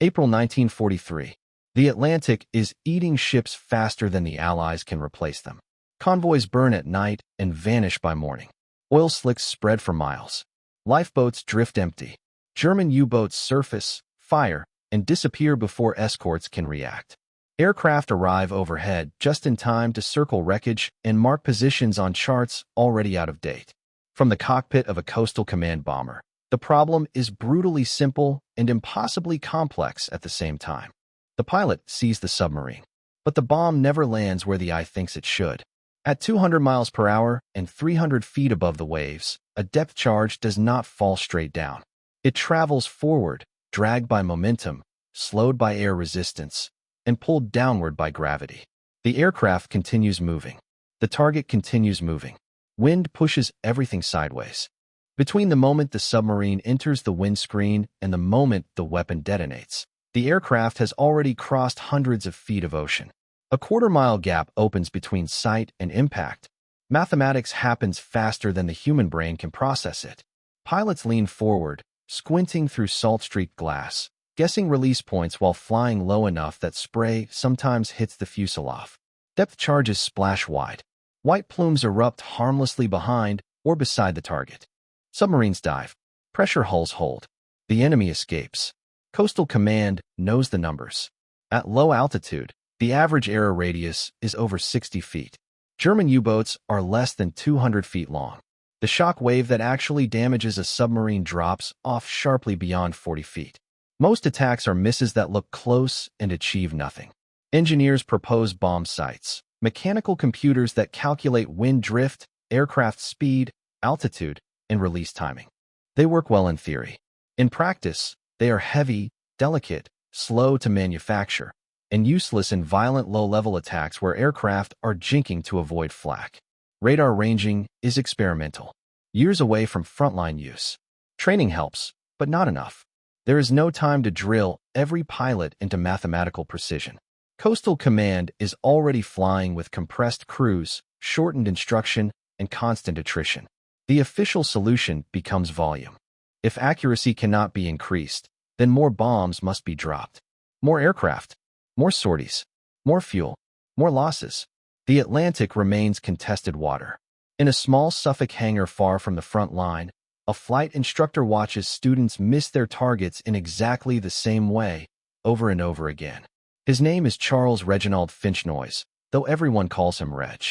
April 1943. The Atlantic is eating ships faster than the Allies can replace them. Convoys burn at night and vanish by morning. Oil slicks spread for miles. Lifeboats drift empty. German U-boats surface, fire, and disappear before escorts can react. Aircraft arrive overhead just in time to circle wreckage and mark positions on charts already out of date. From the cockpit of a coastal command bomber, the problem is brutally simple and impossibly complex at the same time. The pilot sees the submarine, but the bomb never lands where the eye thinks it should. At 200 miles per hour and 300 feet above the waves, a depth charge does not fall straight down. It travels forward, dragged by momentum, slowed by air resistance, and pulled downward by gravity. The aircraft continues moving. The target continues moving. Wind pushes everything sideways. Between the moment the submarine enters the windscreen and the moment the weapon detonates, the aircraft has already crossed hundreds of feet of ocean. A quarter-mile gap opens between sight and impact. Mathematics happens faster than the human brain can process it. Pilots lean forward, squinting through salt-streaked glass, guessing release points while flying low enough that spray sometimes hits the fuselage. Depth charges splash wide. White plumes erupt harmlessly behind or beside the target. Submarines dive. Pressure hulls hold. The enemy escapes. Coastal Command knows the numbers. At low altitude, the average error radius is over 60 feet. German U-boats are less than 200 feet long. The shock wave that actually damages a submarine drops off sharply beyond 40 feet. Most attacks are misses that look close and achieve nothing. Engineers propose bomb sites, mechanical computers that calculate wind drift, aircraft speed, altitude, and release timing. They work well in theory. In practice, they are heavy, delicate, slow to manufacture, and useless in violent low-level attacks where aircraft are jinking to avoid flak. Radar ranging is experimental, years away from frontline use. Training helps, but not enough. There is no time to drill every pilot into mathematical precision. Coastal Command is already flying with compressed crews, shortened instruction, and constant attrition. The official solution becomes volume. If accuracy cannot be increased, then more bombs must be dropped. More aircraft, more sorties, more fuel, more losses. The Atlantic remains contested water. In a small Suffolk hangar far from the front line, a flight instructor watches students miss their targets in exactly the same way, over and over again. His name is Charles Reginald Finchnoise, though everyone calls him Reg.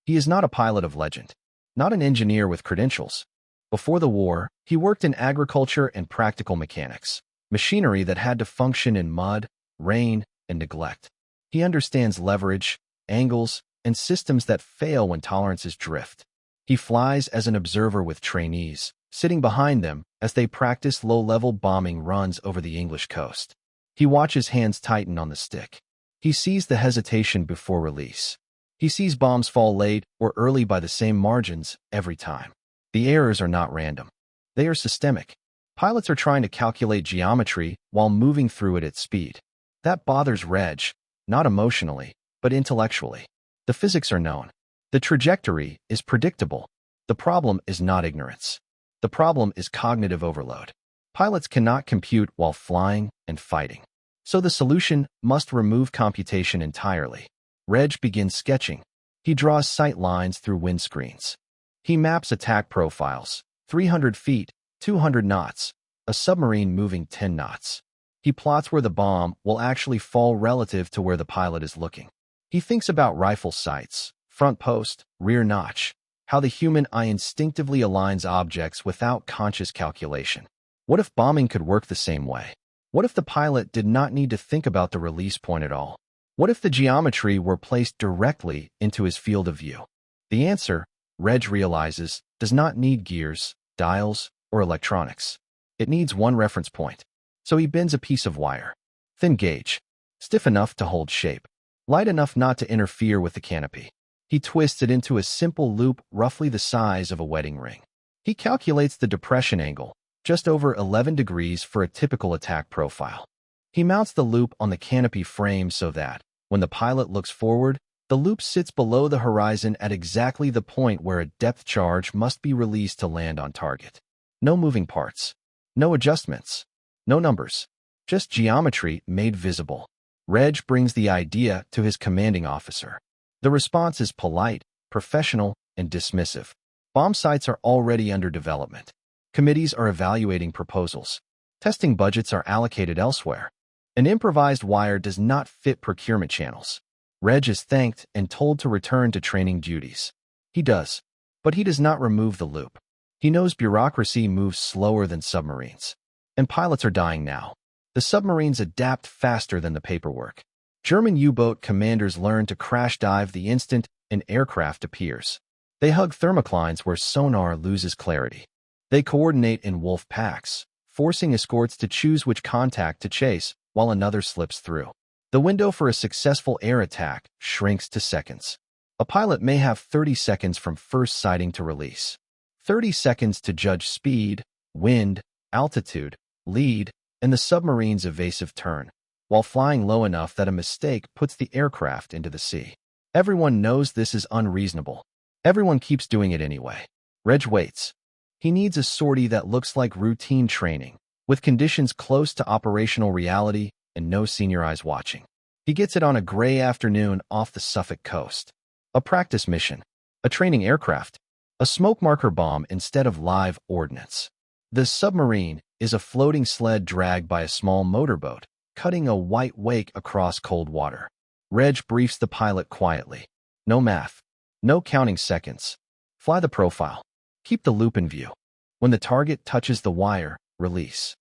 He is not a pilot of legend, not an engineer with credentials. Before the war, he worked in agriculture and practical mechanics, machinery that had to function in mud, rain, and neglect. He understands leverage, angles, and systems that fail when tolerances drift. He flies as an observer with trainees, sitting behind them as they practice low-level bombing runs over the English coast. He watches hands tighten on the stick. He sees the hesitation before release. He sees bombs fall late or early by the same margins every time. The errors are not random. They are systemic. Pilots are trying to calculate geometry while moving through it at speed. That bothers Reg, not emotionally, but intellectually. The physics are known. The trajectory is predictable. The problem is not ignorance. The problem is cognitive overload. Pilots cannot compute while flying and fighting. So the solution must remove computation entirely. Reg begins sketching. He draws sight lines through windscreens. He maps attack profiles, 300 feet, 200 knots, a submarine moving 10 knots. He plots where the bomb will actually fall relative to where the pilot is looking. He thinks about rifle sights, front post, rear notch, how the human eye instinctively aligns objects without conscious calculation. What if bombing could work the same way? What if the pilot did not need to think about the release point at all? What if the geometry were placed directly into his field of view? The answer, Reg realizes, does not need gears, dials, or electronics. It needs one reference point. So he bends a piece of wire. Thin gauge, stiff enough to hold shape, light enough not to interfere with the canopy. He twists it into a simple loop roughly the size of a wedding ring. He calculates the depression angle, just over 11 degrees for a typical attack profile. He mounts the loop on the canopy frame so that, when the pilot looks forward, the loop sits below the horizon at exactly the point where a depth charge must be released to land on target. No moving parts. No adjustments. No numbers. just geometry made visible. Reg brings the idea to his commanding officer. The response is polite, professional, and dismissive. Bomb sites are already under development. Committees are evaluating proposals. Testing budgets are allocated elsewhere. An improvised wire does not fit procurement channels. Reg is thanked and told to return to training duties. He does, but he does not remove the loop. He knows bureaucracy moves slower than submarines. And pilots are dying now. The submarines adapt faster than the paperwork. German U-boat commanders learn to crash dive the instant an aircraft appears. They hug thermoclines where sonar loses clarity. They coordinate in wolf packs, forcing escorts to choose which contact to chase while another slips through. The window for a successful air attack shrinks to seconds. A pilot may have 30 seconds from first sighting to release. 30 seconds to judge speed, wind, altitude, lead, and the submarine's evasive turn, while flying low enough that a mistake puts the aircraft into the sea. Everyone knows this is unreasonable. Everyone keeps doing it anyway. Reg waits. He needs a sortie that looks like routine training, with conditions close to operational reality and no senior eyes watching. He gets it on a gray afternoon off the Suffolk coast. A practice mission. A training aircraft. A smoke marker bomb instead of live ordnance. The submarine is a floating sled dragged by a small motorboat, cutting a white wake across cold water. Reg briefs the pilot quietly. No math. No counting seconds. Fly the profile. Keep the loop in view. When the target touches the wire, release.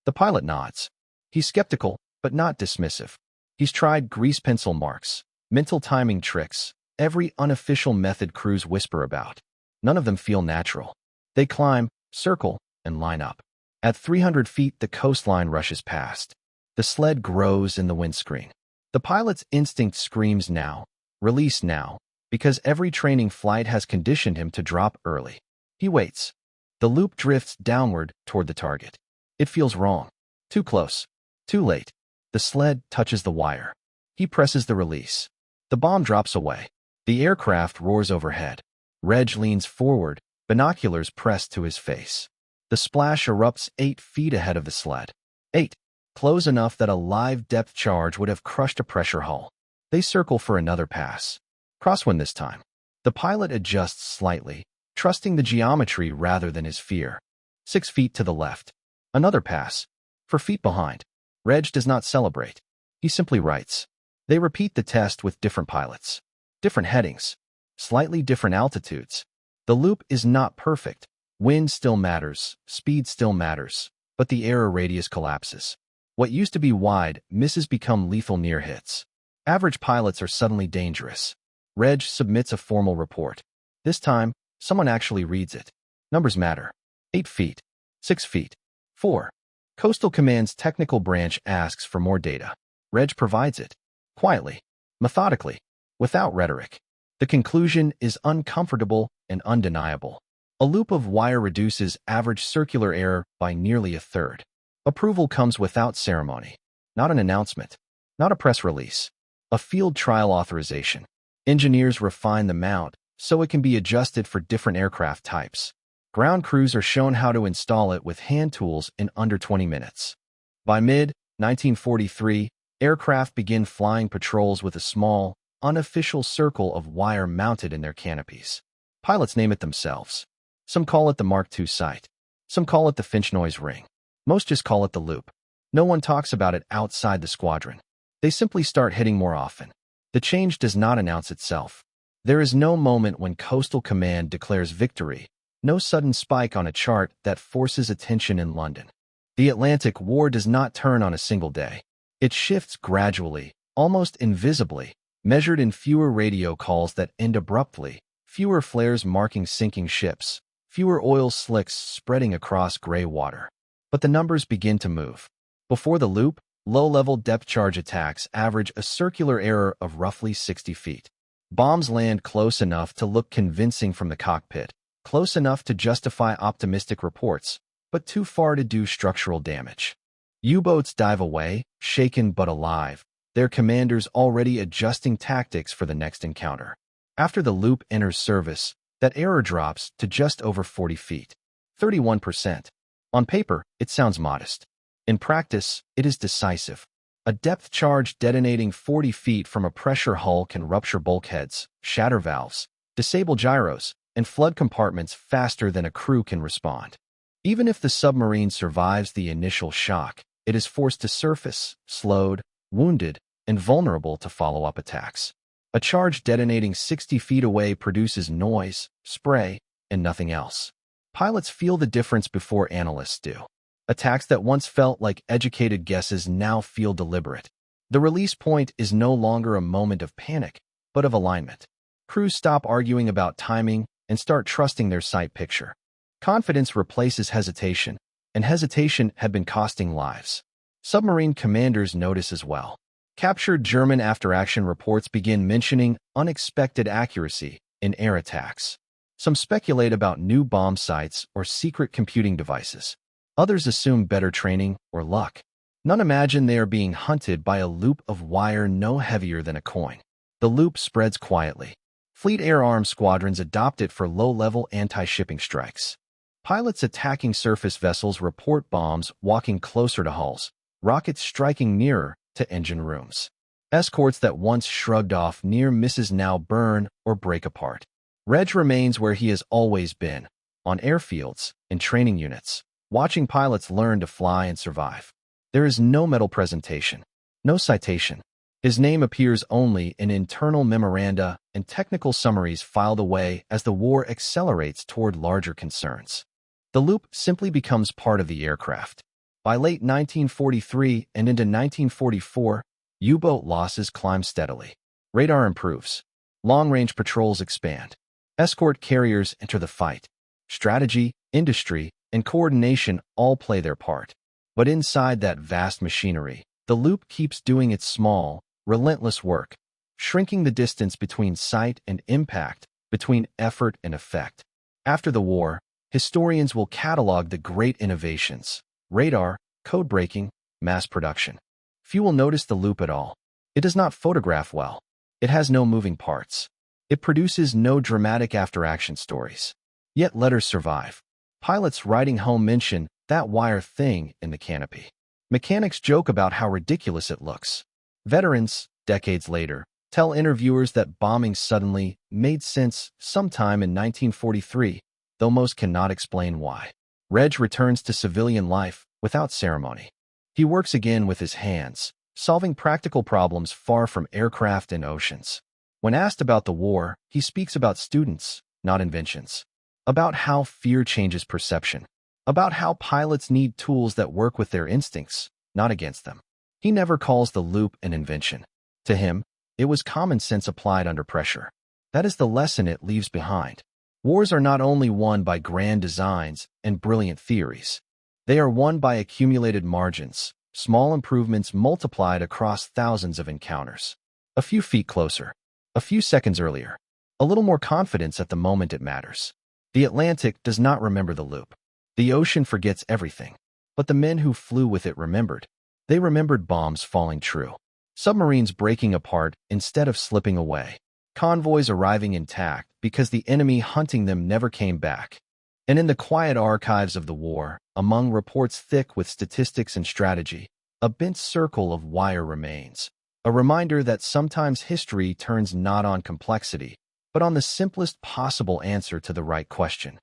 The pilot nods. He's skeptical, but not dismissive. He's tried grease pencil marks, mental timing tricks, every unofficial method crews whisper about. None of them feel natural. They climb, circle, and line up. At 300 feet, the coastline rushes past. The sled grows in the windscreen. The pilot's instinct screams now, release now, because every training flight has conditioned him to drop early. He waits. The loop drifts downward toward the target. It feels wrong. Too close. Too late. The sled touches the wire. He presses the release. The bomb drops away. The aircraft roars overhead. Reg leans forward, binoculars pressed to his face. The splash erupts 8 feet ahead of the sled. 8. Close enough that a live depth charge would have crushed a pressure hull. They circle for another pass. Crosswind this time. The pilot adjusts slightly, trusting the geometry rather than his fear. 6 feet to the left. Another pass. 4 feet behind. Reg does not celebrate. He simply writes. They repeat the test with different pilots. Different headings. Slightly different altitudes. The loop is not perfect. Wind still matters. Speed still matters. But the error radius collapses. What used to be wide misses become lethal near hits. Average pilots are suddenly dangerous. Reg submits a formal report. This time, someone actually reads it. Numbers matter. 8 feet. 6 feet. 4. Coastal Command's technical branch asks for more data. Reg provides it. Quietly. Methodically. Without rhetoric. The conclusion is uncomfortable and undeniable. A loop of wire reduces average circular error by nearly a third. Approval comes without ceremony. Not an announcement. Not a press release. A field trial authorization. Engineers refine the mount so it can be adjusted for different aircraft types. Ground crews are shown how to install it with hand tools in under 20 minutes. By mid-1943, aircraft begin flying patrols with a small, unofficial circle of wire mounted in their canopies. Pilots name it themselves. Some call it the Mark II sight. Some call it the Finch noise ring. Most just call it the loop. No one talks about it outside the squadron. They simply start hitting more often. The change does not announce itself. There is no moment when Coastal Command declares victory, no sudden spike on a chart that forces attention in London. The Atlantic War does not turn on a single day. It shifts gradually, almost invisibly, measured in fewer radio calls that end abruptly, fewer flares marking sinking ships, fewer oil slicks spreading across gray water. But the numbers begin to move. Before the loop, low-level depth charge attacks average a circular error of roughly 60 feet. Bombs land close enough to look convincing from the cockpit, close enough to justify optimistic reports, but too far to do structural damage. U-boats dive away, shaken but alive, their commanders already adjusting tactics for the next encounter. After the loop enters service, that error drops to just over 40 feet. 31%. On paper, it sounds modest. In practice, it is decisive. A depth charge detonating 40 feet from a pressure hull can rupture bulkheads, shatter valves, disable gyros, and flood compartments faster than a crew can respond. Even if the submarine survives the initial shock, it is forced to surface, slowed, wounded, and vulnerable to follow-up attacks. A charge detonating 60 feet away produces noise, spray, and nothing else. Pilots feel the difference before analysts do. Attacks that once felt like educated guesses now feel deliberate. The release point is no longer a moment of panic, but of alignment. Crews stop arguing about timing and start trusting their sight picture. Confidence replaces hesitation, and hesitation had been costing lives. Submarine commanders notice as well. Captured German after-action reports begin mentioning unexpected accuracy in air attacks. Some speculate about new bomb sites or secret computing devices. Others assume better training or luck. None imagine they are being hunted by a loop of wire no heavier than a coin. The loop spreads quietly. Fleet Air Arm squadrons adopt it for low-level anti-shipping strikes. Pilots attacking surface vessels report bombs walking closer to hulls, rockets striking nearer to engine rooms. Escorts that once shrugged off near misses now burn or break apart. Reg remains where he has always been, on airfields and training units, watching pilots learn to fly and survive. There is no medal presentation, no citation. His name appears only in internal memoranda and technical summaries filed away as the war accelerates toward larger concerns. The loop simply becomes part of the aircraft. By late 1943 and into 1944, U-boat losses climb steadily. Radar improves. Long-range patrols expand. Escort carriers enter the fight. Strategy, industry, and coordination all play their part. But inside that vast machinery, the loop keeps doing its small, relentless work, shrinking the distance between sight and impact, between effort and effect. After the war, historians will catalog the great innovations: radar, code breaking, mass production. Few will notice the loop at all. It does not photograph well. It has no moving parts. It produces no dramatic after-action stories. Yet letters survive. Pilots writing home mention that wire thing in the canopy. Mechanics joke about how ridiculous it looks. Veterans, decades later, tell interviewers that bombing suddenly made sense sometime in 1943, though most cannot explain why. Reg returns to civilian life without ceremony. He works again with his hands, solving practical problems far from aircraft and oceans. When asked about the war, he speaks about students, not inventions. About how fear changes perception. About how pilots need tools that work with their instincts, not against them. He never calls the loop an invention. To him, it was common sense applied under pressure. That is the lesson it leaves behind. Wars are not only won by grand designs and brilliant theories. They are won by accumulated margins, small improvements multiplied across thousands of encounters. A few feet closer. A few seconds earlier. A little more confidence at the moment it matters. The Atlantic does not remember the loop. The ocean forgets everything. But the men who flew with it remembered. They remembered bombs falling true. Submarines breaking apart instead of slipping away. Convoys arriving intact because the enemy hunting them never came back. And in the quiet archives of the war, among reports thick with statistics and strategy, a bent circle of wire remains. A reminder that sometimes history turns not on complexity, but on the simplest possible answer to the right question.